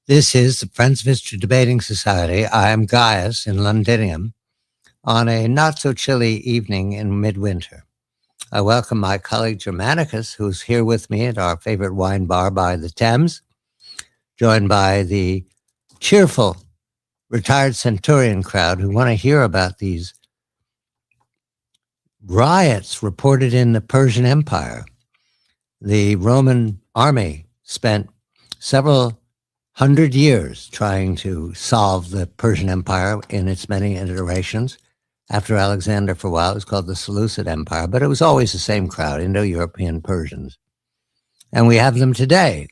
This is the Friends of History Debating Society. I am Gaius in Londinium on a not-so-chilly evening in midwinter. I welcome my colleague Germanicus, who's here with me at our favorite wine bar by the Thames, joined by the cheerful retired centurion crowd who want to hear about these riots reported in the Persian Empire. The Roman army spent several 100 years trying to solve the Persian Empire in its many iterations. After Alexander, for a while, it was called the Seleucid Empire, but it was always the same crowd, Indo-European Persians. And we have them today,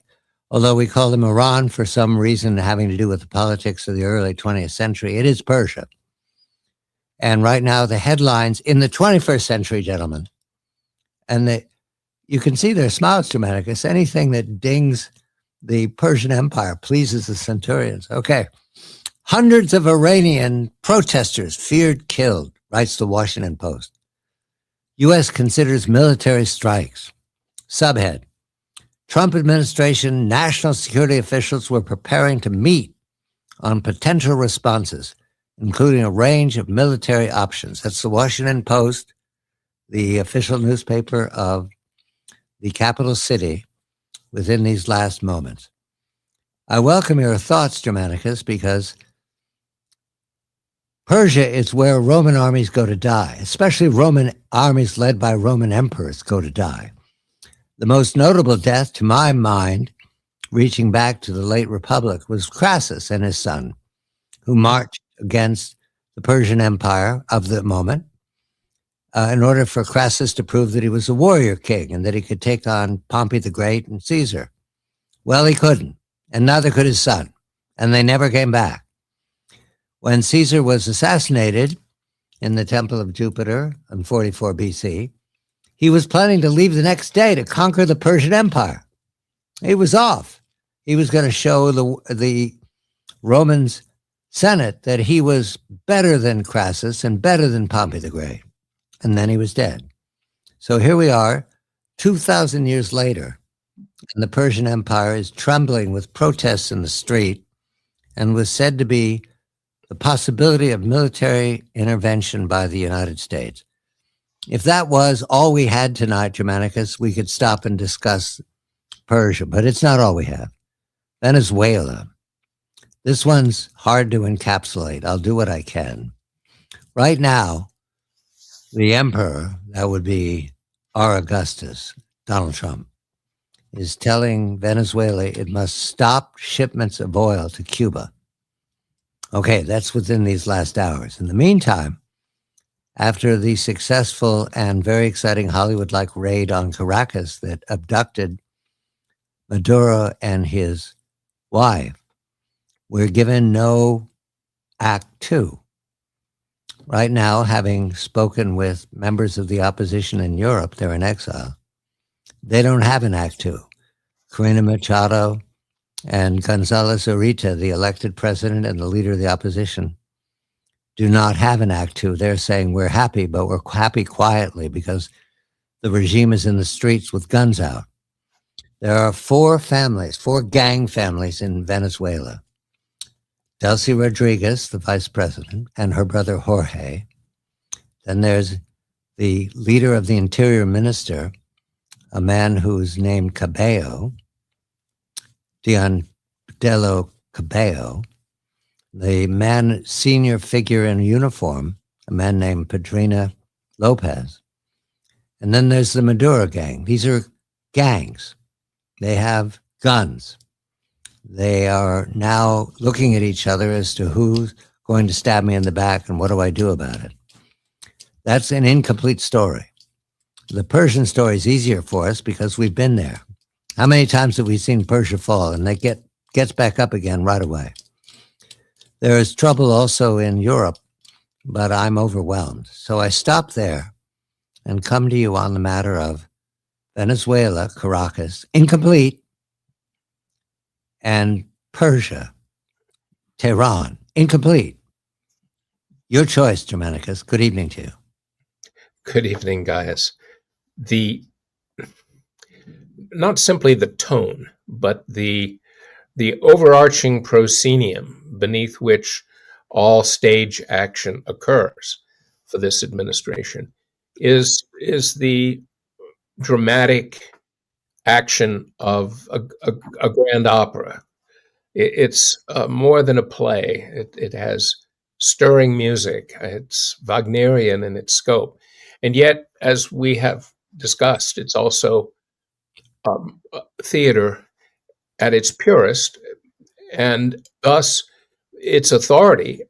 although we call them Iran for some reason having to do with the politics of the early 20th century. It is Persia. And right now, the headlines in the 21st century, gentlemen, and you can see their smiles, Germanicus. Anything that dings the Persian Empire pleases the centurions. Okay. Hundreds of Iranian protesters feared killed, writes the Washington Post. U.S. considers military strikes. Subhead. Trump administration national security officials were preparing to meet on potential responses, including a range of military options. That's the Washington Post, the official newspaper of the capital city, within these last moments. I welcome your thoughts, Germanicus, because Persia is where Roman armies go to die, especially Roman armies led by Roman emperors go to die. The most notable death, to my mind, reaching back to the late Republic, was Crassus and his son, who marched against the Persian Empire of the moment in order for Crassus to prove that he was a warrior king and that he could take on Pompey the Great and Caesar. Well, he couldn't, and neither could his son, and they never came back. When Caesar was assassinated in the Temple of Jupiter in 44 BC, he was planning to leave the next day to conquer the Persian Empire. He was off. He was going to show the Romans Senate that he was better than Crassus and better than Pompey the Great. And then he was dead. So here we are, 2,000 years later, and the Persian Empire is trembling with protests in the street and was said to be the possibility of military intervention by the United States. If that was all we had tonight, Germanicus, we could stop and discuss Persia, but it's not all we have. Venezuela. This one's hard to encapsulate. I'll do what I can. Right now, the emperor, that would be our Augustus, Donald Trump, is telling Venezuela it must stop shipments of oil to Cuba. Okay, that's within these last hours. In the meantime, after the successful and very exciting Hollywood-like raid on Caracas that abducted Maduro and his wife, we're given no Act Two. Right now, having spoken with members of the opposition in Europe, they're in exile. They don't have an Act Two. Corina Machado and González Urita, the elected president and the leader of the opposition, do not have an Act Two. They're saying we're happy, but we're happy quietly because the regime is in the streets with guns out. There are four gang families in Venezuela. Delcy Rodriguez, the vice president, and her brother Jorge. Then there's the leader of the interior minister, a man who's named Cabello, Diosdado Cabello. The senior figure in uniform, a man named Padrina Lopez. And then there's the Maduro gang. These are gangs. They have guns. They are now looking at each other as to who's going to stab me in the back and what do I do about it. That's an incomplete story. The Persian story is easier for us because we've been there. How many times have we seen Persia fall and they gets back up again right away? There is trouble also in Europe, but I'm overwhelmed. So I stop there and come to you on the matter of Venezuela, Caracas, incomplete, and Persia, Tehran, incomplete. Your choice, Germanicus. Good evening to you. Good evening, Gaius. Not simply the tone, but the the overarching proscenium beneath which all stage action occurs for this administration is the dramatic action of a grand opera. It's more than a play. It has stirring music. It's Wagnerian in its scope. And yet, as we have discussed, it's also theater at its purest, and thus its authority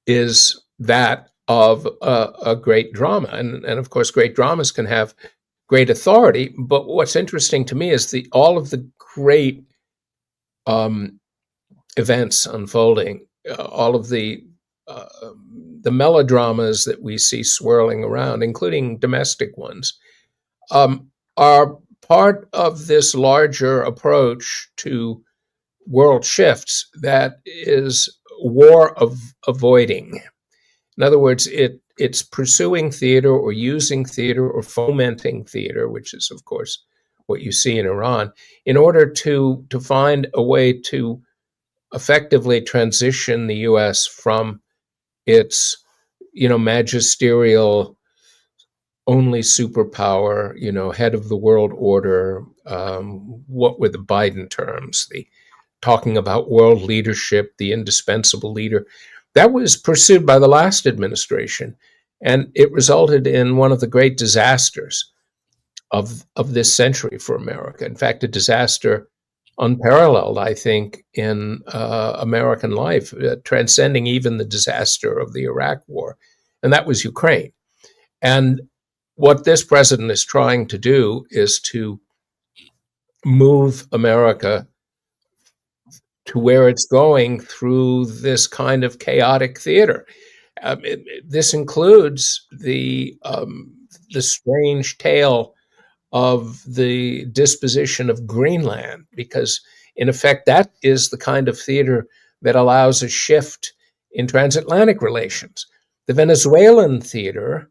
is that of a great drama. And of course, great dramas can have great authority. But what's interesting to me is all of the great events unfolding, all of the melodramas that we see swirling around, including domestic ones, are part of this larger approach to world shifts that is war of avoiding. In other words, it's pursuing theater or using theater or fomenting theater, which is, of course, what you see in Iran, in order to find a way to effectively transition the U.S. from its, magisterial only superpower, head of the world order. What were the Biden terms? The talking about world leadership, the indispensable leader. That was pursued by the last administration, and it resulted in one of the great disasters of this century for America. In fact, a disaster unparalleled, I think, in American life, transcending even the disaster of the Iraq War, and that was Ukraine. And what this president is trying to do is to move America to where it's going through this kind of chaotic theater. This includes the strange tale of the disposition of Greenland, because in effect that is the kind of theater that allows a shift in transatlantic relations. The Venezuelan theater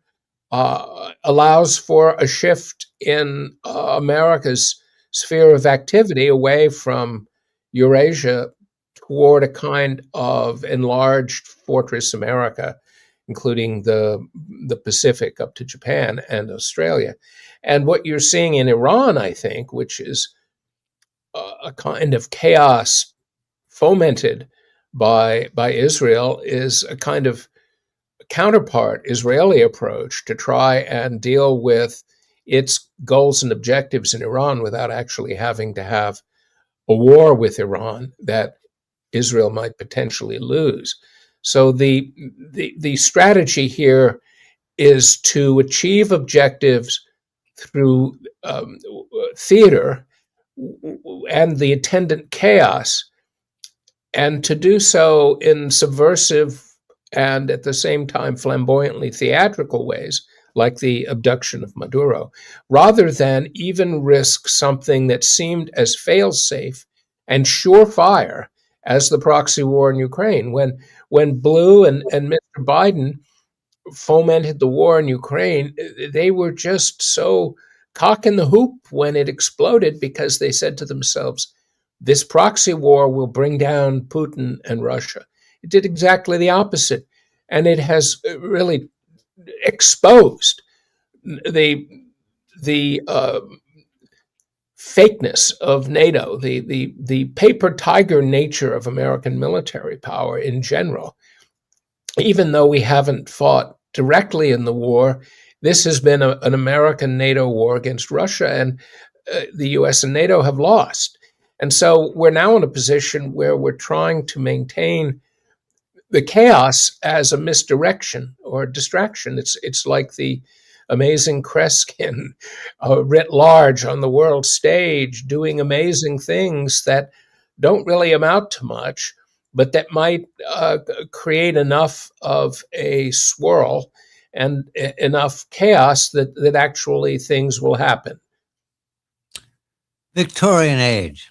allows for a shift in America's sphere of activity away from Eurasia toward a kind of enlarged fortress America, including the Pacific up to Japan and Australia. And what you're seeing in Iran, I think, which is a kind of chaos fomented by Israel, is a kind of counterpart Israeli approach to try and deal with its goals and objectives in Iran without actually having to have a war with Iran that Israel might potentially lose. So the strategy here is to achieve objectives through theater and the attendant chaos, and to do so in subversive and at the same time flamboyantly theatrical ways, like the abduction of Maduro, rather than even risk something that seemed as fail-safe and surefire as the proxy war in Ukraine. When Blue and Mr. Biden fomented the war in Ukraine, they were just so cock in the hoop when it exploded, because they said to themselves, this proxy war will bring down Putin and Russia. It did exactly the opposite, and it has really exposed the fakeness of NATO, the paper tiger nature of American military power in general. Even though we haven't fought directly in the war, this has been an American NATO war against Russia, and the US and NATO have lost. And so we're now in a position where we're trying to maintain the chaos as a misdirection or distraction. It's like the amazing Kreskin writ large on the world stage, doing amazing things that don't really amount to much, but that might create enough of a swirl and enough chaos that actually things will happen. Victorian age.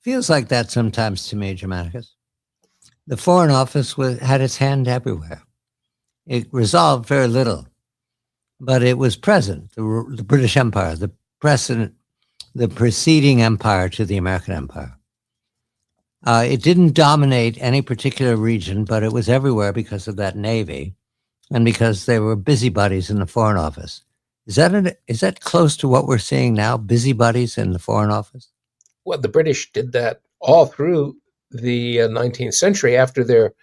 Feels like that sometimes to me, Germanicus. The Foreign Office had its hand everywhere. It resolved very little, but it was present. The British Empire, the preceding empire to the American Empire. It didn't dominate any particular region, but it was everywhere because of that navy and because they were busybodies in the Foreign Office. Is that close to what we're seeing now? Busybodies in the Foreign Office? Well, the British did that all through the 19th century after their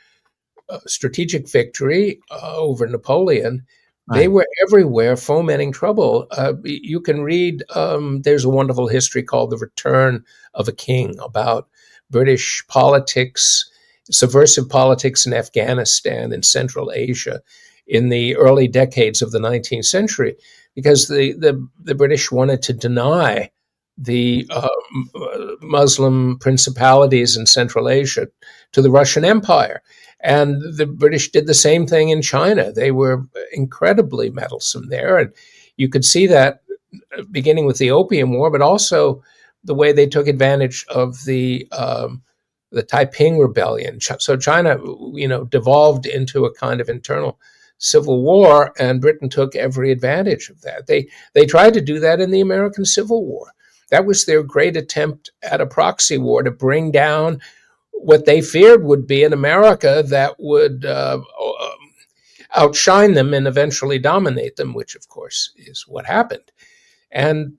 strategic victory over Napoleon. They Right. were everywhere fomenting trouble. You can read, there's a wonderful history called The Return of a King about British politics, subversive politics in Afghanistan and Central Asia in the early decades of the 19th century, because the British wanted to deny the Muslim principalities in Central Asia to the Russian Empire. And the British did the same thing in China. They were incredibly meddlesome there. And you could see that beginning with the Opium War, but also the way they took advantage of the Taiping Rebellion. So China, devolved into a kind of internal civil war, and Britain took every advantage of that. They tried to do that in the American Civil War. That was their great attempt at a proxy war to bring down what they feared would be an America that would outshine them and eventually dominate them, which, of course, is what happened. And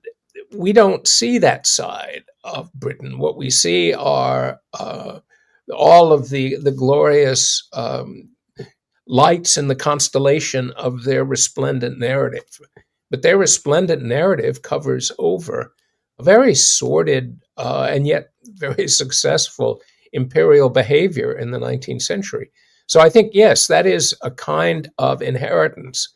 we don't see that side of Britain. What we see are all of the glorious lights in the constellation of their resplendent narrative. But their resplendent narrative covers over a very sordid and yet very successful imperial behavior in the 19th century. So I think, yes, that is a kind of inheritance.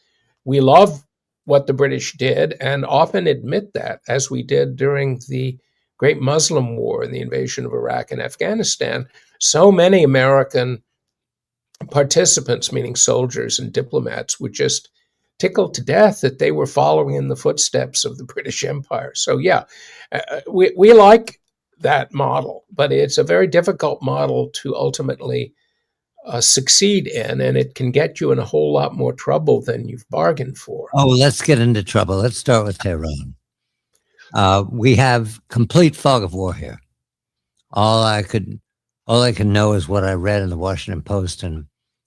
We love what the British did and often admit that, as we did during the Great Muslim War and the invasion of Iraq and Afghanistan. So many American participants, meaning soldiers and diplomats, were just tickled to death that they were following in the footsteps of the British Empire. So, yeah, we like that model, but it's a very difficult model to ultimately succeed in, and it can get you in a whole lot more trouble than you've bargained for. Oh, let's get into trouble. Let's start with Tehran. We have complete fog of war here. All I can know is what I read in the Washington Post, and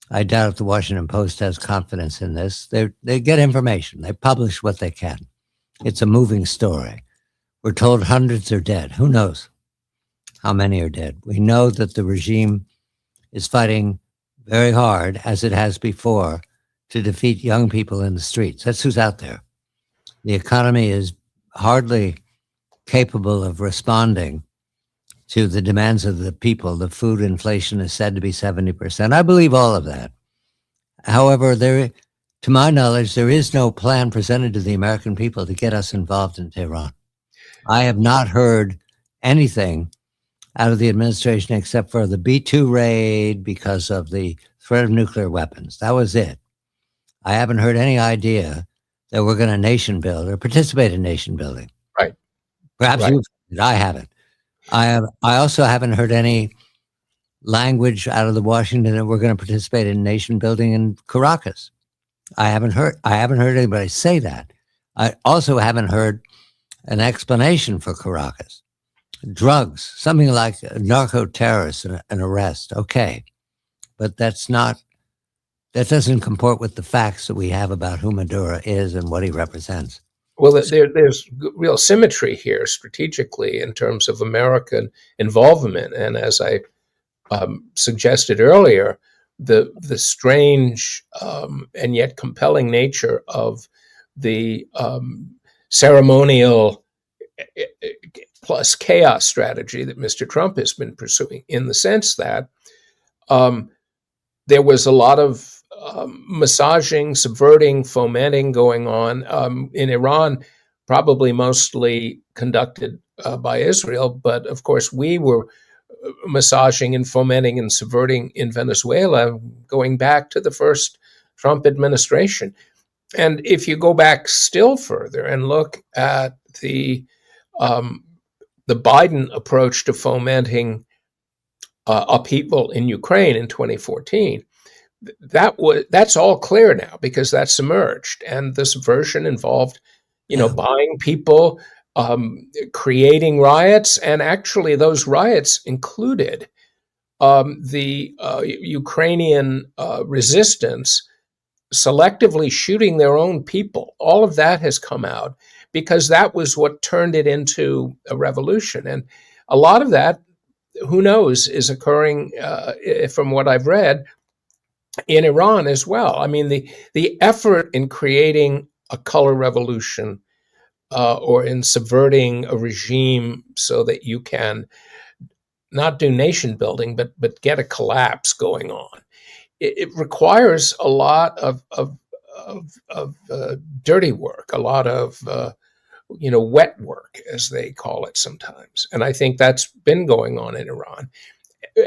I doubt if the Washington Post has confidence in this. They get information. They publish what they can. It's a moving story. We're told hundreds are dead. Who knows how many are dead? We know that the regime is fighting very hard, as it has before, to defeat young people in the streets. That's who's out there. The economy is hardly capable of responding to the demands of the people. The food inflation is said to be 70%. I believe all of that. However, to my knowledge, there is no plan presented to the American people to get us involved in Tehran. I have not heard anything out of the administration except for the B-2 raid because of the threat of nuclear weapons. That was it. I haven't heard any idea that we're going to nation build or participate in nation building. Right. Perhaps Right. I haven't. I also haven't heard any language out of the Washington that we're going to participate in nation building in Caracas. I haven't heard anybody say that. I also haven't heard an explanation for Caracas. Drugs, something like narco-terrorists, an arrest, okay. But that doesn't comport with the facts that we have about who Maduro is and what he represents. Well, there's real symmetry here strategically in terms of American involvement. And as I suggested earlier, the strange and yet compelling nature of the ceremonial plus chaos strategy that Mr. Trump has been pursuing, in the sense that there was a lot of massaging, subverting, fomenting going on in Iran, probably mostly conducted by Israel. But of course, we were massaging and fomenting and subverting in Venezuela going back to the first Trump administration. And if you go back still further and look at the Biden approach to fomenting upheaval in Ukraine in 2014, that's all clear now because that's emerged, and the subversion involved, buying people, creating riots, and actually those riots included the Ukrainian resistance selectively shooting their own people. All of that has come out because that was what turned it into a revolution. And a lot of that, who knows, is occurring, from what I've read, in Iran as well. I mean, the effort in creating a color revolution, or in subverting a regime so that you can not do nation building, but get a collapse going on. It requires a lot of dirty work, a lot of wet work, as they call it sometimes. And I think that's been going on in Iran.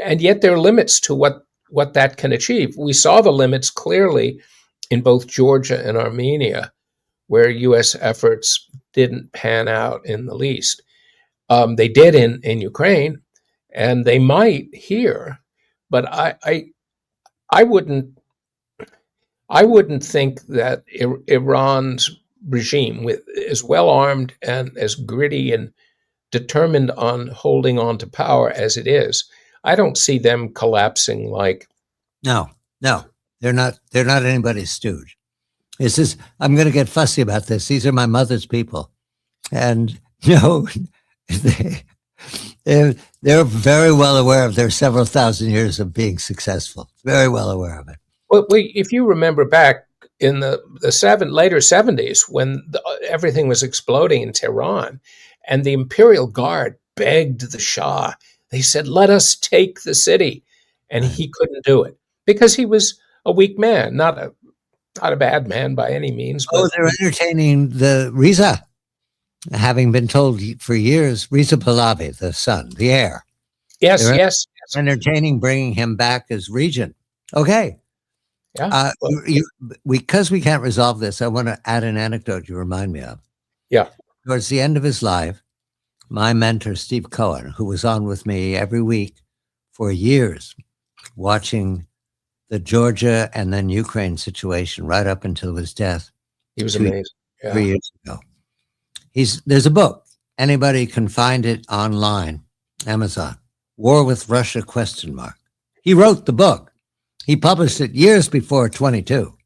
And yet there are limits to what that can achieve. We saw the limits clearly in both Georgia and Armenia, where U.S. efforts didn't pan out in the least. They did in Ukraine, and they might here, but I wouldn't think that Iran's regime, with as well armed and as gritty and determined on holding on to power as it is, I don't see them collapsing like. No, they're not anybody's stooge. This is, I'm going to get fussy about this. These are my mother's people. And no, they're very well aware of their several thousand years of being successful. Very well aware of it. Well, if you remember back in the later 70s, when everything was exploding in Tehran, and the Imperial Guard begged the Shah, they said, "Let us take the city," and he couldn't do it because he was a weak man, not a bad man by any means. But they're entertaining the Riza, having been told for years, Riza Pahlavi, the son, the heir. Yes. Entertaining bringing him back as regent. Okay. Yeah. Because we can't resolve this, I want to add an anecdote you remind me of. Yeah. Towards the end of his life, my mentor, Steve Cohen, who was on with me every week for years, watching the Georgia and then Ukraine situation right up until his death. He was amazing. 3 years ago. There's a book. Anybody can find it online, Amazon. War with Russia ? He wrote the book. He published it years before 22.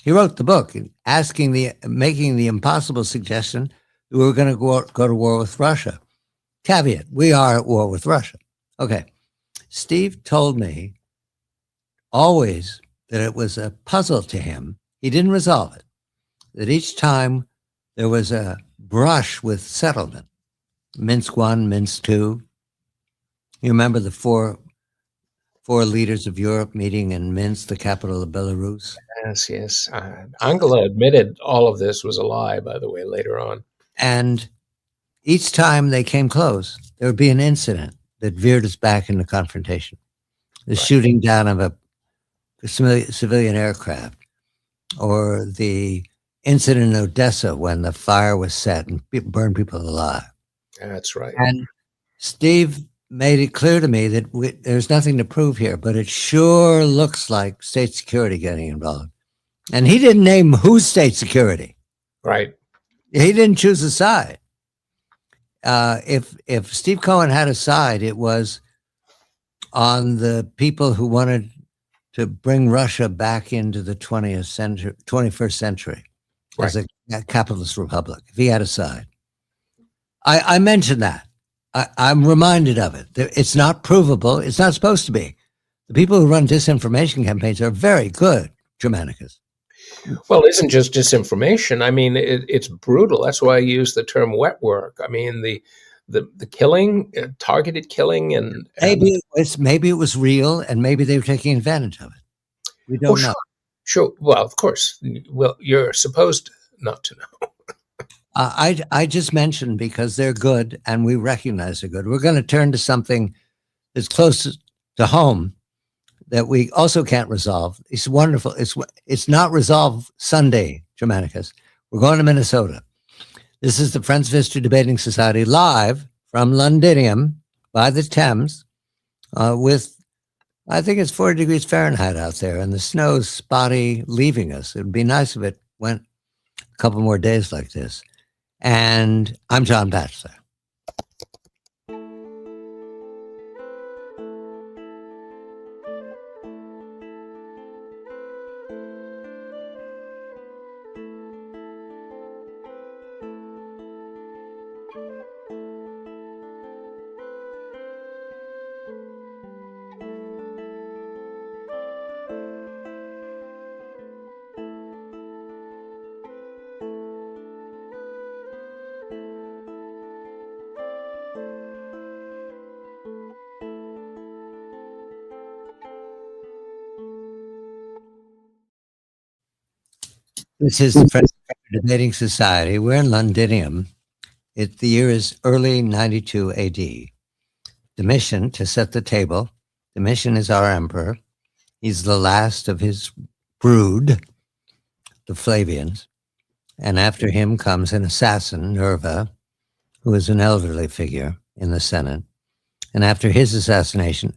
He wrote the book making the impossible suggestion that we were going to go to war with Russia. Caveat, we are at war with Russia. Okay. Steve told me always that it was a puzzle to him. He didn't resolve it. That each time there was a brush with settlement. Minsk I, Minsk II. You remember the four leaders of Europe meeting in Minsk, the capital of Belarus? Yes. Angela admitted all of this was a lie, by the way, later on. And each time they came close, there would be an incident that veered us back into confrontation. The shooting down of a civilian aircraft, or the incident in Odessa when the fire was set and burned people alive. That's right. And Steve made it clear to me that there's nothing to prove here, but it sure looks like state security getting involved. And he didn't name whose state security. Right. He didn't choose a side. If Steve Cohen had a side, it was on the people who wanted to bring Russia back into the 21st century as a capitalist republic. If he had a side, I mentioned that. I'm reminded of it. It's not provable. It's not supposed to be. The people who run disinformation campaigns are very good, Germanicus. Well, it isn't just disinformation. I mean, it's brutal. That's why I use the term wet work. I mean, the killing, targeted killing, and maybe it was real, and maybe they were taking advantage of it. We don't know. Sure. Well, of course. Well, you're supposed not to know. I just mentioned because they're good and we recognize they're good. We're going to turn to something that's close to home that we also can't resolve. It's wonderful. It's not resolved Sunday, Germanicus. We're going to Minnesota. This is the Friends of History Debating Society live from Londinium by the Thames with, I think it's 40 degrees Fahrenheit out there and the snow's spotty leaving us. It would be nice if it went a couple more days like this. And I'm John Batchelor. This is the French Debating Society. We're in Londinium. The year is early 92 AD. Domitian, to set the table, Domitian is our emperor. He's the last of his brood, the Flavians. And after him comes an assassin, Nerva, who is an elderly figure in the Senate. And after his assassination,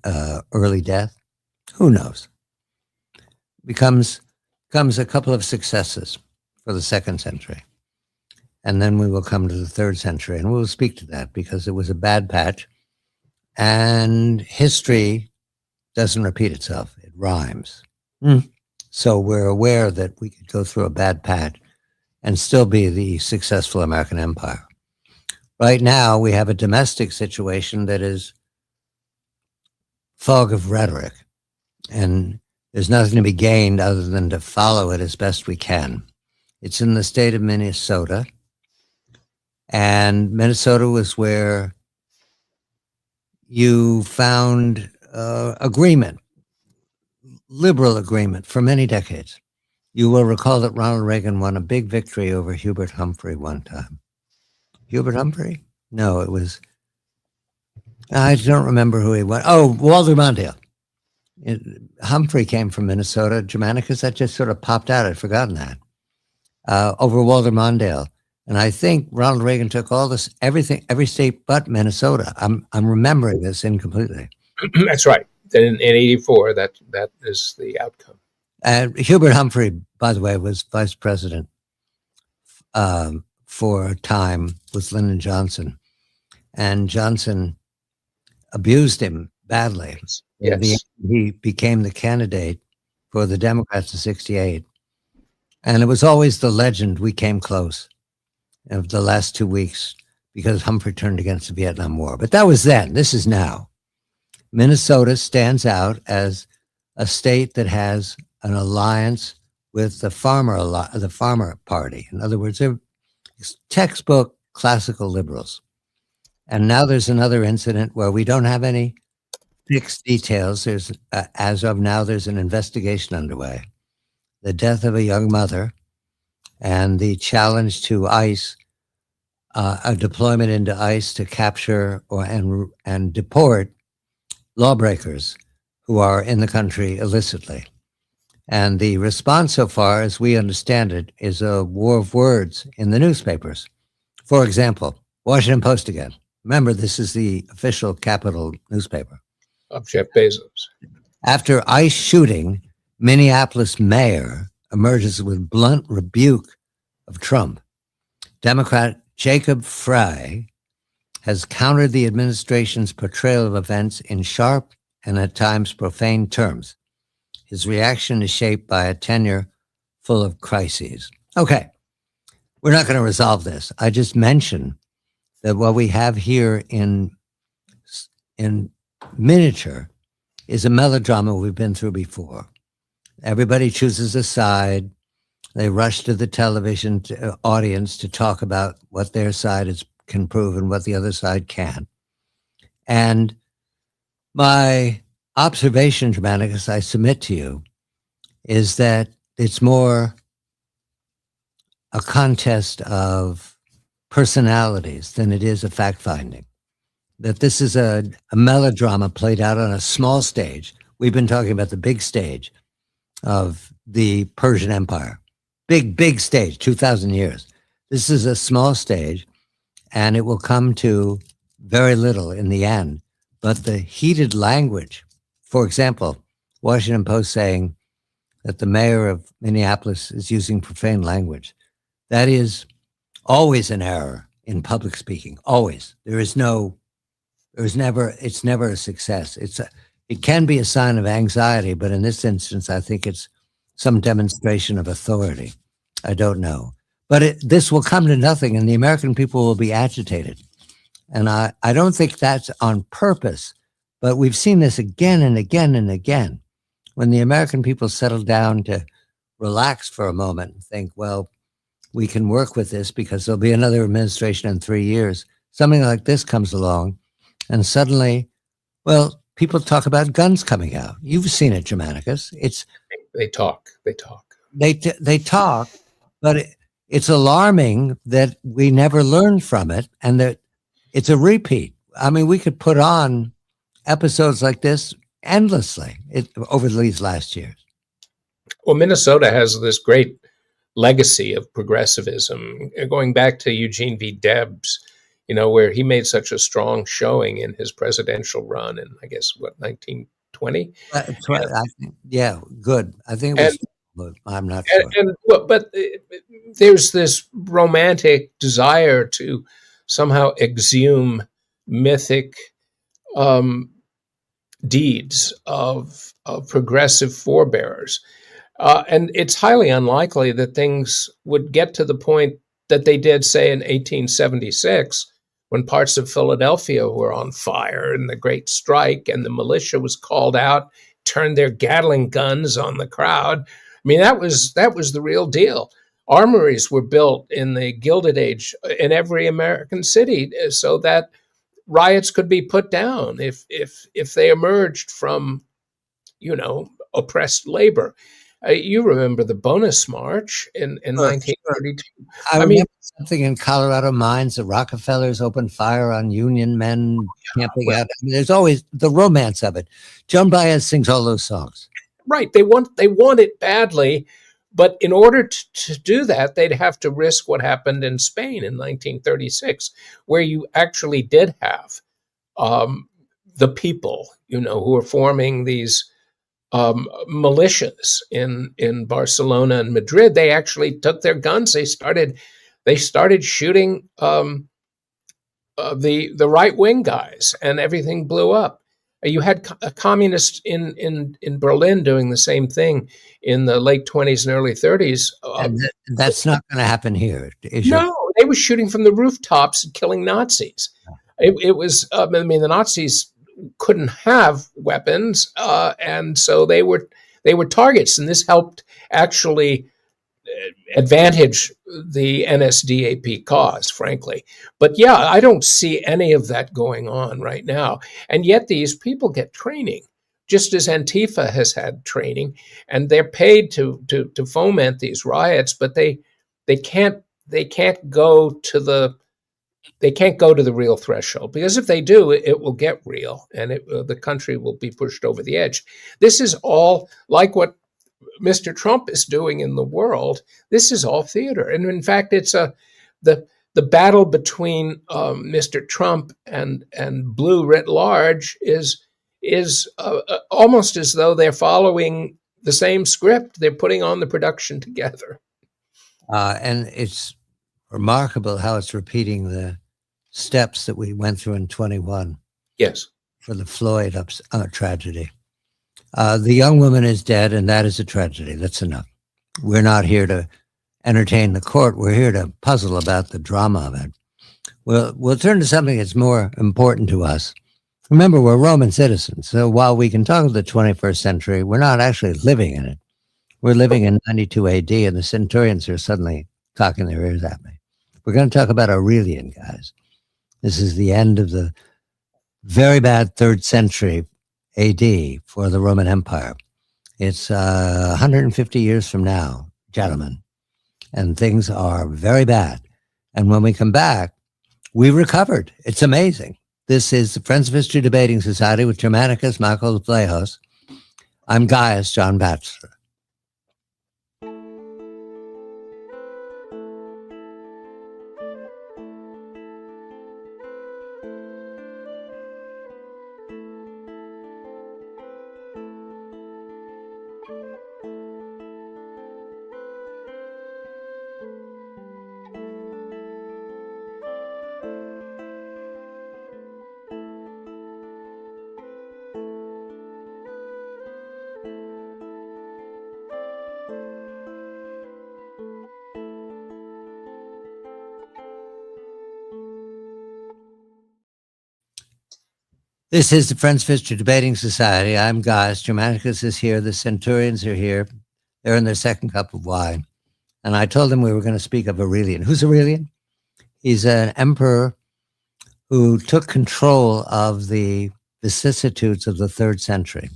early death, who knows? Comes a couple of successes for the 2nd century. And then we will come to the 3rd century, and we'll speak to that because it was a bad patch. And history doesn't repeat itself. It rhymes. So we're aware that we could go through a bad patch and still be the successful American empire. Right now, we have a domestic situation that is fog of rhetoric, and there's nothing to be gained other than to follow it as best we can. It's in the state of Minnesota, and Minnesota was where you found agreement, liberal agreement for many decades. You will recall that Ronald Reagan won a big victory over Hubert Humphrey one time. Hubert Humphrey? No, it was, I don't remember who he won. Oh, Walter Mondale. Humphrey came from Minnesota. Germanicus, that just sort of popped out. I'd forgotten that. Over Walter Mondale. And I think Ronald Reagan took all this, everything, every state but Minnesota. I'm remembering this incompletely. That's right. In 84, that is the outcome. Hubert Humphrey, by the way, was vice president for a time with Lyndon Johnson. And Johnson abused him badly. Yes. He became the candidate for the Democrats in 68. And it was always the legend, we came close of the last 2 weeks because Humphrey turned against the Vietnam War. But that was then. This is now. Minnesota stands out as a state that has an alliance with the farmer party. In other words, they're textbook classical liberals. And now there's another incident where we don't have any fixed details. There's, as of now, there's an investigation underway. The death of a young mother and the challenge to ICE, a deployment into ICE to capture and deport lawbreakers who are in the country illicitly. And the response so far, as we understand it, is a war of words in the newspapers. For example, Washington Post again. Remember, this is the official capital newspaper. Of Jeff Bezos. After ICE shooting, Minneapolis mayor emerges with blunt rebuke of Trump. Democrat Jacob Frey has countered the administration's portrayal of events in sharp and at times profane terms. His reaction is shaped by a tenure full of crises. Okay, we're not going to resolve this. I just mentioned that what we have here in miniature is a melodrama we've been through before. Everybody chooses a side. They rush to the television audience to talk about what their side can prove and what the other side can. And my observation, Germanicus, I submit to you, is that it's more a contest of personalities than it is a fact-finding. That this is a melodrama played out on a small stage. We've been talking about the big stage of the Persian Empire. Big stage, 2,000 years. This is a small stage, and it will come to very little in the end. But the heated language, for example, Washington Post saying that the mayor of Minneapolis is using profane language. That is always an error in public speaking, always. It's never a success. It can be a sign of anxiety, but in this instance, I think it's some demonstration of authority. I don't know. But this will come to nothing, and the American people will be agitated. And I don't think that's on purpose, but we've seen this again and again and again. When the American people settle down to relax for a moment and think, well, we can work with this because there'll be another administration in 3 years, something like this comes along, and suddenly, well, people talk about guns coming out. You've seen it, Germanicus. They talk. They talk. But it's alarming that we never learned from it and that it's a repeat. I mean, we could put on episodes like this endlessly over these last years. Well, Minnesota has this great legacy of progressivism, going back to Eugene V. Debs, where he made such a strong showing in his presidential run in, I guess, 1920? Yeah, good. I think it was, but I'm not sure. But there's this romantic desire to somehow exhume mythic deeds of progressive forebears. And it's highly unlikely that things would get to the point that they did, say, in 1876, when parts of Philadelphia were on fire in the Great Strike and the militia was called out, turned their Gatling guns on the crowd. I mean, that was the real deal. Armories were built in the Gilded Age in every American city so that riots could be put down if they emerged from, oppressed labor. You remember the Bonus March in 1932. I remember something in Colorado mines. The Rockefellers opened fire on Union men camping out. I mean, there's always the romance of it. Joan Baez sings all those songs. Right. They want it badly, but in order to do that, they'd have to risk what happened in Spain in 1936, where you actually did have the people, who were forming these militias in Barcelona and Madrid. They actually took their guns. They started shooting the right wing guys, and everything blew up. You had a communist in Berlin doing the same thing in the late 20s and early 30s. That's not going to happen here. No, they were shooting from the rooftops and killing Nazis. It was, the Nazis couldn't have weapons, and so they were targets, and this helped actually advantage the NSDAP cause, frankly. But yeah, I don't see any of that going on right now, and yet these people get training, just as Antifa has had training, and they're paid to foment these riots, but they can't go to the real threshold, because if they do, it will get real, and the country will be pushed over the edge. This is all like what Mr. Trump is doing in the world. This is all theater, and in fact, it's the battle between Mr. Trump and blue writ large is almost as though they're following the same script. They're putting on the production together, and it's remarkable how it's repeating the steps that we went through in 21. Yes. For the Floyd tragedy. The young woman is dead, and that is a tragedy. That's enough. We're not here to entertain the court. We're here to puzzle about the drama of it. We'll turn to something that's more important to us. Remember, we're Roman citizens, so while we can talk of the 21st century, we're not actually living in it. We're living in 92 AD, and the centurions are suddenly cocking their ears at me. We're going to talk about Aurelian, guys. This is the end of the very bad 3rd century AD for the Roman Empire. It's 150 years from now, gentlemen, and things are very bad. And when we come back, we recovered. It's amazing. This is the Friends of History Debating Society with Germanicus, Michael Vlahos. I'm Gaius, John Batchelor. This is the Friends of History Debating Society. I'm Gaius. Germanicus is here. The centurions are here. They're in their second cup of wine. And I told them we were going to speak of Aurelian. Who's Aurelian? He's an emperor who took control of the vicissitudes of the 3rd century,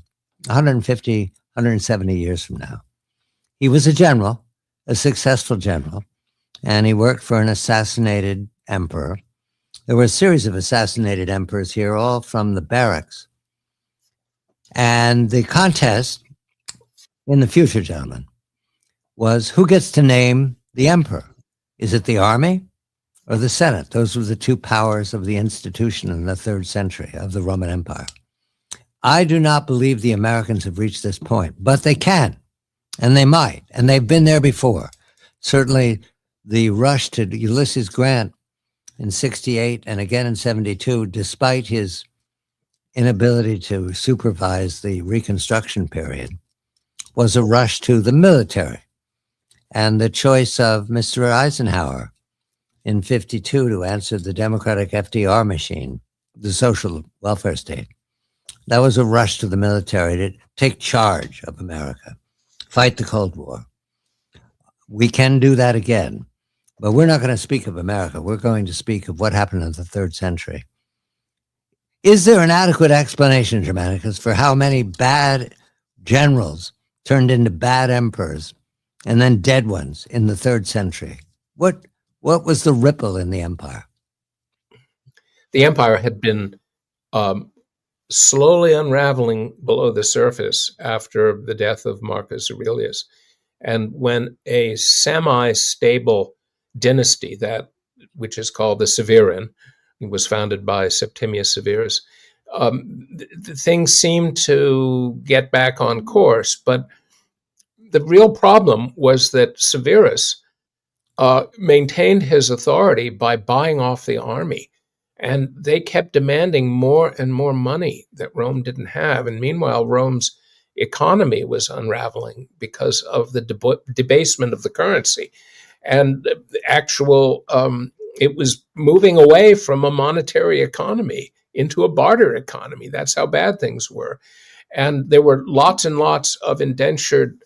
150, 170 years from now. He was a general, a successful general, and he worked for an assassinated emperor. There were a series of assassinated emperors here, all from the barracks. And the contest in the future, gentlemen, was who gets to name the emperor? Is it the army or the Senate? Those were the two powers of the institution in the 3rd century of the Roman Empire. I do not believe the Americans have reached this point, but they can, and they might, and they've been there before. Certainly the rush to Ulysses Grant in 68 and again in 72, despite his inability to supervise the Reconstruction period, was a rush to the military. And the choice of Mr. Eisenhower in 52 to answer the Democratic FDR machine, the social welfare state, that was a rush to the military to take charge of America, fight the Cold War. We can do that again, but we're not going to speak of America. We're going to speak of what happened in the 3rd century. Is there an adequate explanation, Germanicus, for how many bad generals turned into bad emperors and then dead ones in the 3rd century? What was the ripple in the empire? The empire had been slowly unraveling below the surface after the death of Marcus Aurelius. And when a semi-stable dynasty, which is called the Severan, was founded by Septimius Severus, things seemed to get back on course. But the real problem was that Severus maintained his authority by buying off the army. And they kept demanding more and more money that Rome didn't have. And meanwhile, Rome's economy was unraveling because of the debasement of the currency. And it was moving away from a monetary economy into a barter economy. That's how bad things were. And there were lots and lots of indentured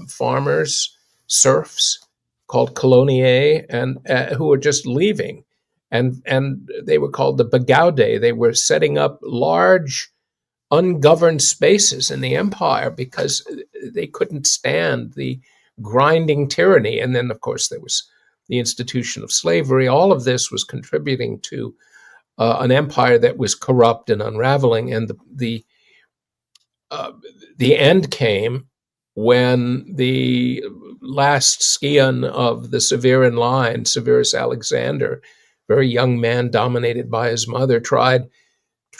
farmers, serfs, called coloniae, and who were just leaving. And they were called the Bagaudae. They were setting up large, ungoverned spaces in the empire because they couldn't stand the grinding tyranny. And then, of course, there was the institution of slavery. All of this was contributing to an empire that was corrupt and unraveling. And the end came when the last scion of the Severan line, Severus Alexander, very young man dominated by his mother, tried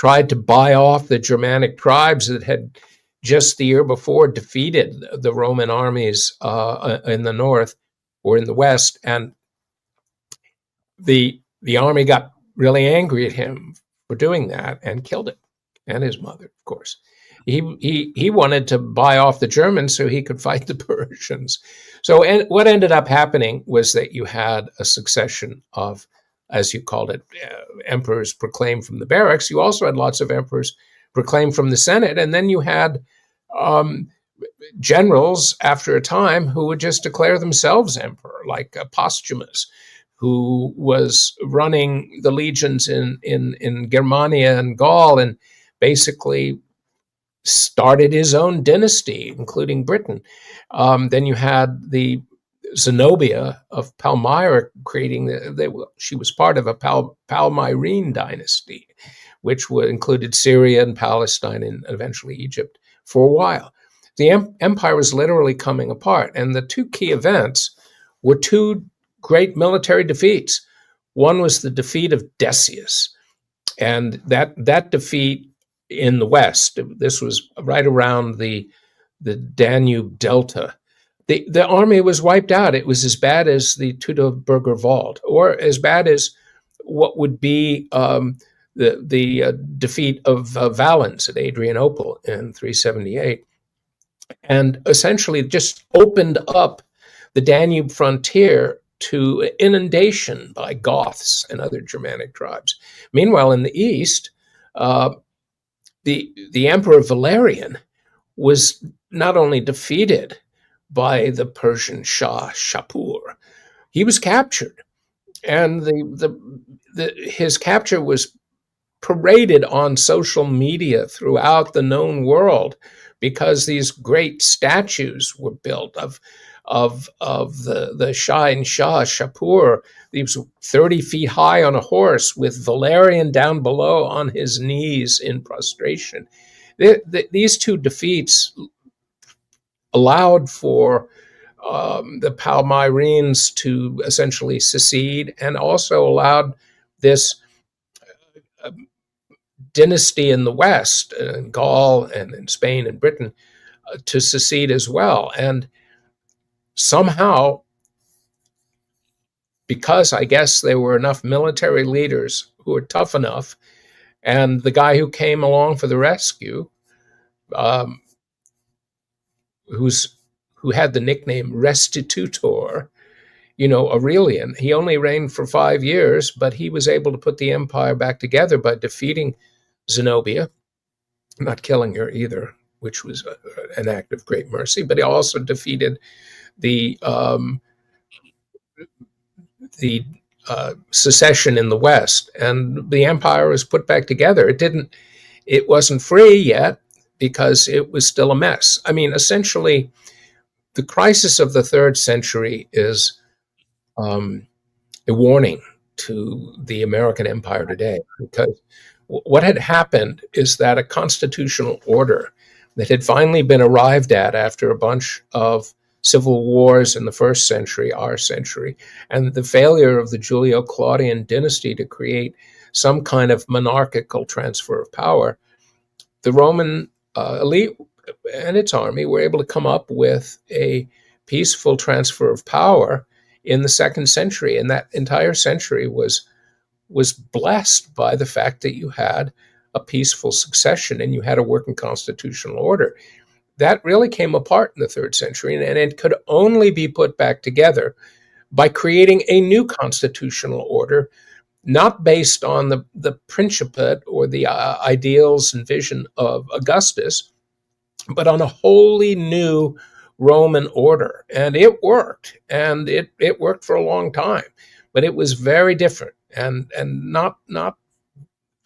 to buy off the Germanic tribes that had just the year before defeated the Roman armies in the north or in the west. And the army got really angry at him for doing that and killed him and his mother, of course. He wanted to buy off the Germans so he could fight the Persians. So what ended up happening was that you had a succession of, as you called it, emperors proclaimed from the barracks. You also had lots of emperors proclaimed from the Senate. And then you had generals after a time who would just declare themselves emperor, like Posthumus, who was running the legions in Germania and Gaul and basically started his own dynasty, including Britain. Then you had the Zenobia of Palmyra she was part of a Palmyrene dynasty, which included Syria and Palestine and eventually Egypt for a while. The empire was literally coming apart. And the two key events were two great military defeats. One was the defeat of Decius. And that defeat in the West, this was right around the Danube Delta, the army was wiped out. It was as bad as the Teutoburger Wald, or as bad as what would be the defeat of Valens at Adrianople in 378, and essentially just opened up the Danube frontier to inundation by Goths and other Germanic tribes. Meanwhile, in the east, the Emperor Valerian was not only defeated by the Persian Shah Shapur, he was captured, and his capture was paraded on social media throughout the known world because these great statues were built of of the Shah Shapur. He was 30 feet high on a horse with Valerian down below on his knees in prostration. These two defeats allowed for the Palmyrene to essentially secede, and also allowed this dynasty in the West, in Gaul and in Spain and Britain, to secede as well. And somehow, because I guess there were enough military leaders who were tough enough, and the guy who came along for the rescue, um, who had the nickname Restitutor, Aurelian, he only reigned for 5 years, but he was able to put the empire back together by defeating Zenobia, not killing her either, which was an act of great mercy, but he also defeated the secession in the West, and the empire was put back together. It wasn't free yet because it was still a mess. I mean, essentially, the crisis of the 3rd century is a warning to the American empire today, because what had happened is that a constitutional order that had finally been arrived at after a bunch of civil wars in the 1st century, our century, and the failure of the Julio-Claudian dynasty to create some kind of monarchical transfer of power, the Roman elite and its army were able to come up with a peaceful transfer of power in the 2nd century. And that entire century was blessed by the fact that you had a peaceful succession and you had a working constitutional order. That really came apart in the 3rd century, and it could only be put back together by creating a new constitutional order, not based on the principate or the ideals and vision of Augustus, but on a wholly new Roman order. And it worked, and it worked for a long time, but it was very different and not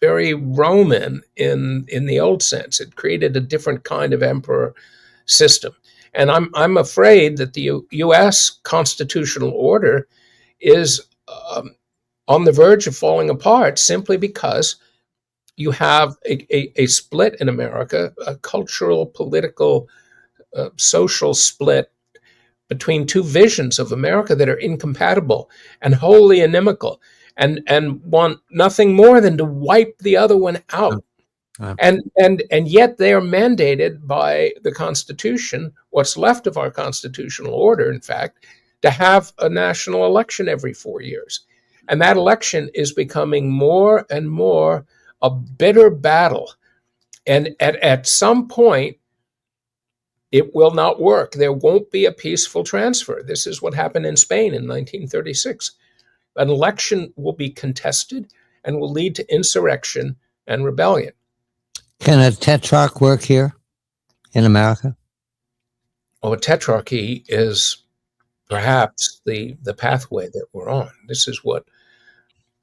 very Roman in the old sense. It created a different kind of emperor system. And I'm afraid that the U.S. constitutional order is on the verge of falling apart, simply because you have a split in America, a cultural, political, social split between two visions of America that are incompatible and wholly inimical, and want nothing more than to wipe the other one out. And yet they are mandated by the Constitution, what's left of our constitutional order, in fact, to have a national election every 4 years. And that election is becoming more and more a bitter battle. And at some point, it will not work. There won't be a peaceful transfer. This is what happened in Spain in 1936. An election will be contested and will lead to insurrection and rebellion. Can a tetrarch work here in America? Oh, a tetrarchy is perhaps the pathway that we're on. This is what...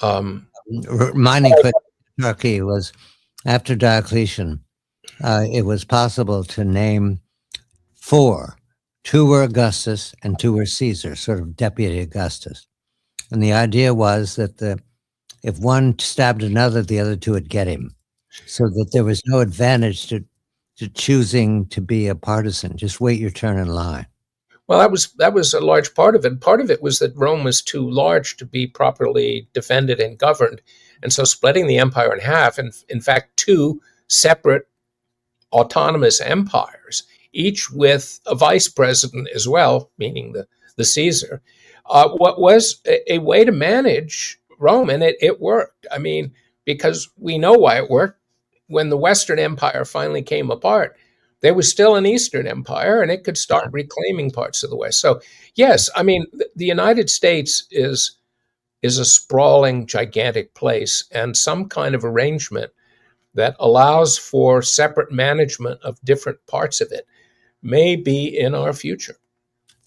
Mining for tetrarchy was, after Diocletian, it was possible to name 4. 2 were Augustus and 2 were Caesar, sort of deputy Augustus. And the idea was that if one stabbed another, the other 2 would get him, so that there was no advantage to choosing to be a partisan. Just wait your turn in line. Well, that was a large part of it. Part of it was that Rome was too large to be properly defended and governed. And so splitting the empire in half, and in fact, 2 separate autonomous empires, each with a vice president as well, meaning the Caesar, what was a way to manage Rome. And it worked. I mean, because we know why it worked. When the Western Empire finally came apart, there was still an Eastern Empire, and it could start reclaiming parts of the West. So, yes, I mean, the United States is a sprawling, gigantic place, and some kind of arrangement that allows for separate management of different parts of it may be in our future.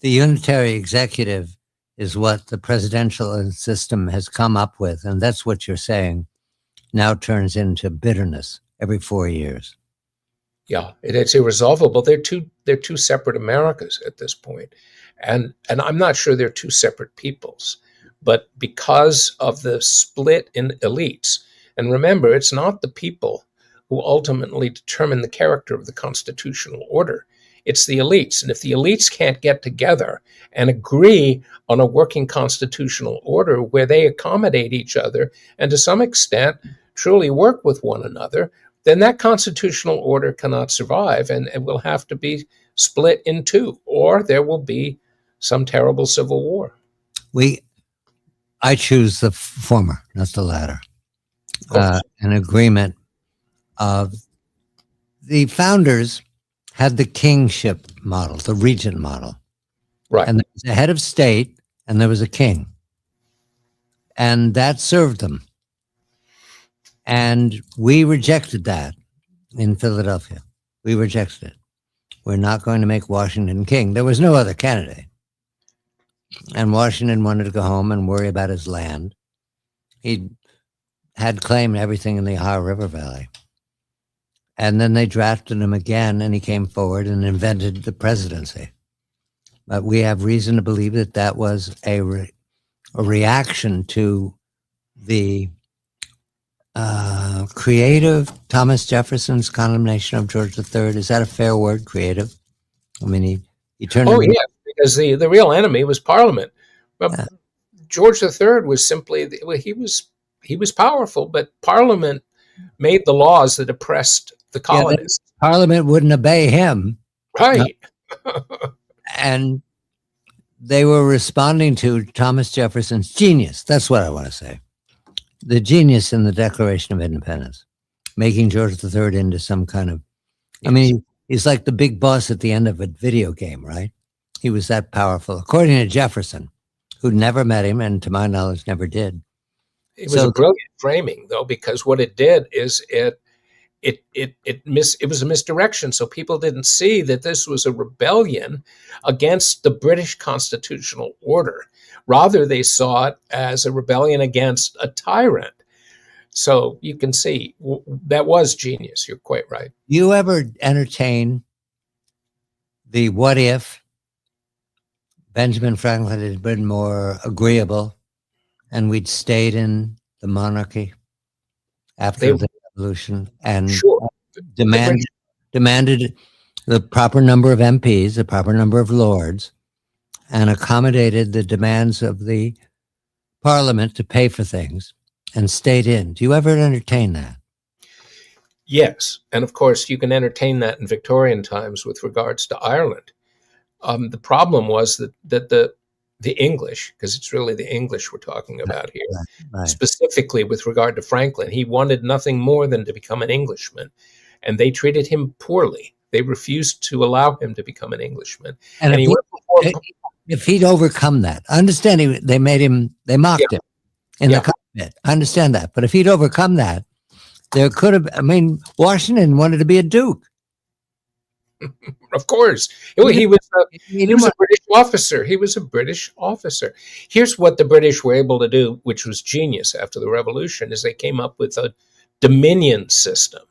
The unitary executive is what the presidential system has come up with, and that's what you're saying now turns into bitterness every 4 years. Yeah, it's irresolvable. They're two separate Americas at this point. And I'm not sure they're two separate peoples, but because of the split in elites, and remember, it's not the people who ultimately determine the character of the constitutional order. It's the elites. And if the elites can't get together and agree on a working constitutional order where they accommodate each other and to some extent truly work with one another, then that constitutional order cannot survive, and it will have to be split in two, or there will be some terrible civil war. I choose the former, not the latter. An agreement of the founders had the kingship model, the regent model. Right. And there was a head of state and there was a king. And that served them. And we rejected that in Philadelphia. We rejected it. We're not going to make Washington king. There was no other candidate. And Washington wanted to go home and worry about his land. He had claimed everything in the Ohio River Valley. And then they drafted him again, and he came forward and invented the presidency. But we have reason to believe that that was a reaction to the creative Thomas Jefferson's condemnation of George III. Is that a fair word, creative? I mean, he turned... Oh, yeah, because the real enemy was Parliament. But yeah. George III was simply, he was powerful, but Parliament made the laws that oppressed the colonists. Yeah, Parliament wouldn't obey him. Right. And they were responding to Thomas Jefferson's genius. That's what I want to say. The genius in the Declaration of Independence, making George III into some kind of... Yes. I mean, he's like the big boss at the end of a video game, right? He was that powerful, according to Jefferson, who never met him and, to my knowledge, never did. It was a brilliant framing, though, because what it did is it was a misdirection. So people didn't see that this was a rebellion against the British constitutional order. Rather, they saw it as a rebellion against a tyrant. So you can see that was genius. You're quite right. You ever entertain the what if Benjamin Franklin had been more agreeable and we'd stayed in the monarchy after the revolution and demanded the proper number of MPs, the proper number of lords, and accommodated the demands of the Parliament to pay for things and stayed in? Do you ever entertain that? Yes. And of course, you can entertain that in Victorian times with regards to Ireland. The problem was that the English, because it's really the English we're talking about here, right. Specifically with regard to Franklin, he wanted nothing more than to become an Englishman, and they treated him poorly. They refused to allow him to become an Englishman. And if he'd overcome that, understanding they mocked him in the cockpit. I understand that. But if he'd overcome that, there could have, Washington wanted to be a duke. Of course. He was a British officer. He was a British officer. Here's what the British were able to do, which was genius after the Revolution, is they came up with a dominion system.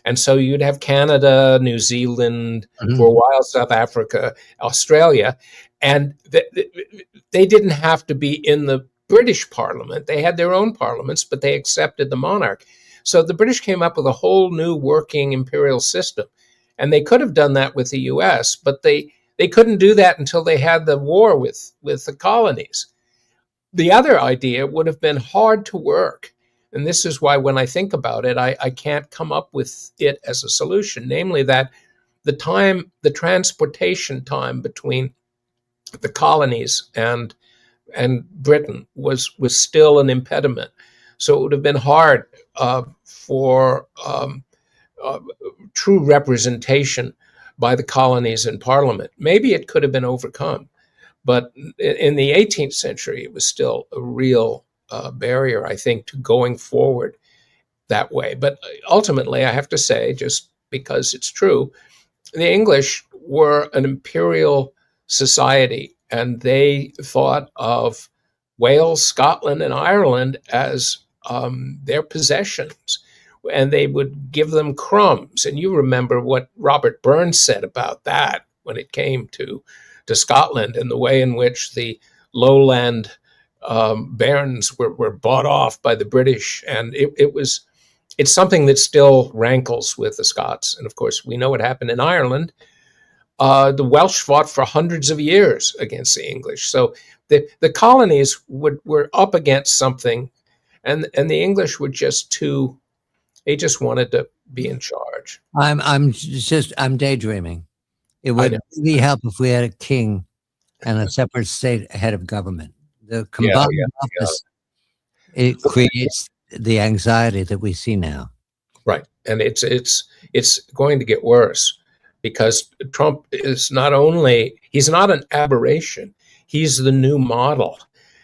And so you'd have Canada, New Zealand, for a while, South Africa, Australia, and they didn't have to be in the British Parliament. They had their own parliaments, but they accepted the monarch. So the British came up with a whole new working imperial system. And they could have done that with the U.S., but they couldn't do that until they had the war with the colonies. The other idea would have been hard to work. And this is why when I think about it, I can't come up with it as a solution, namely that the transportation time between the colonies and Britain was still an impediment. So it would have been hard for true representation by the colonies in Parliament. Maybe it could have been overcome, but in the 18th century, it was still a real barrier, I think, to going forward that way. But ultimately, I have to say, just because it's true, the English were an imperial society, and they thought of Wales, Scotland, and Ireland as their possessions. And they would give them crumbs. And you remember what Robert Burns said about that when it came to to Scotland, and the way in which the lowland barons were bought off by the British. And it's something that still rankles with the Scots. And of course, we know what happened in Ireland. The Welsh fought for hundreds of years against the English. So the colonies were up against something, and the English were they just wanted to be in charge. I'm daydreaming. It would really help if we had a king and a separate state head of government. The combined office, it creates the anxiety that we see now. Right. And it's going to get worse, because Trump is he's not an aberration. He's the new model.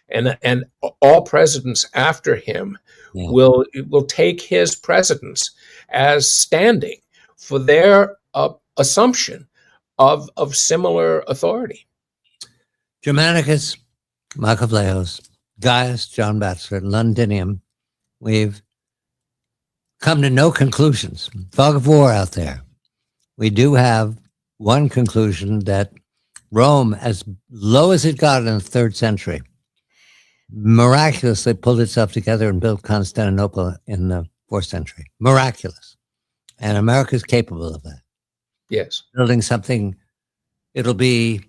And all presidents after him will take his precedence as standing for their assumption of similar authority. Germanicus, Michael Vlahos, Gaius, John Batchelor, Londinium. We've come to no conclusions. Fog of war out there. We do have one conclusion, that Rome, as low as it got in the 3rd century, miraculously pulled itself together and built Constantinople in the 4th century. Miraculous. And America's capable of that. Yes. Building something, it'll be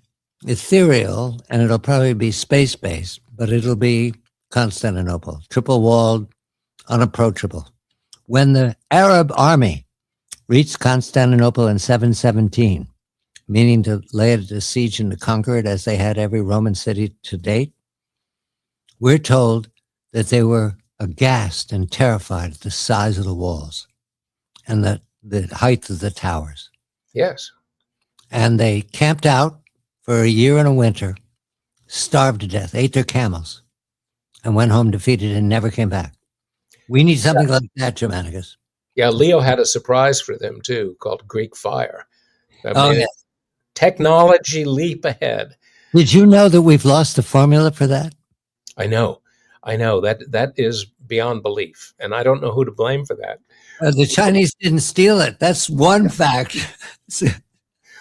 ethereal and it'll probably be space-based, but it'll be Constantinople, triple-walled, unapproachable. When the Arab army reached Constantinople in 717, meaning to lay it to siege and to conquer it as they had every Roman city to date, we're told that they were aghast and terrified at the size of the walls and the height of the towers. Yes. And they camped out for a year and a winter, starved to death, ate their camels, and went home defeated and never came back. We need something like that, Germanicus. Yeah, Leo had a surprise for them too, called Greek fire. Technology leap ahead. Did you know that we've lost the formula for that? I know. That is beyond belief, and I don't know who to blame for that. The Chinese didn't steal it. That's one fact.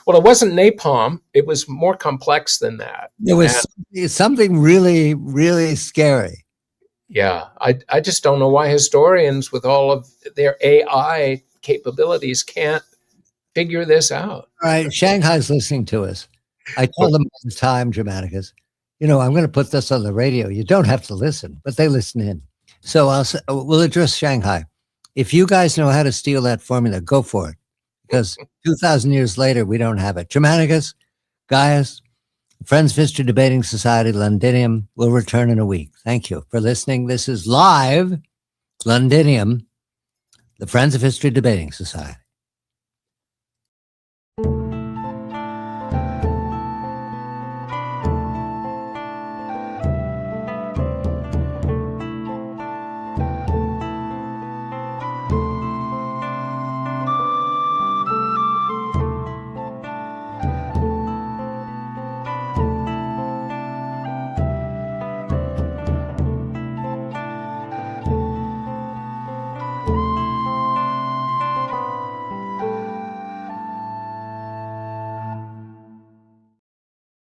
Well, it wasn't napalm. It was more complex than that. It was something really, really scary. Yeah, I just don't know why historians, with all of their AI capabilities, can't figure this out. All right, Shanghai's listening to us. I tell them all the time, Germanicus, I'm going to put this on the radio. You don't have to listen, but they listen in. So we'll address Shanghai. If you guys know how to steal that formula, go for it. Because 2,000 years later, we don't have it. Germanicus, Gaius, Friends of History Debating Society, Londinium, will return in a week. Thank you for listening. This is live Londinium, the Friends of History Debating Society.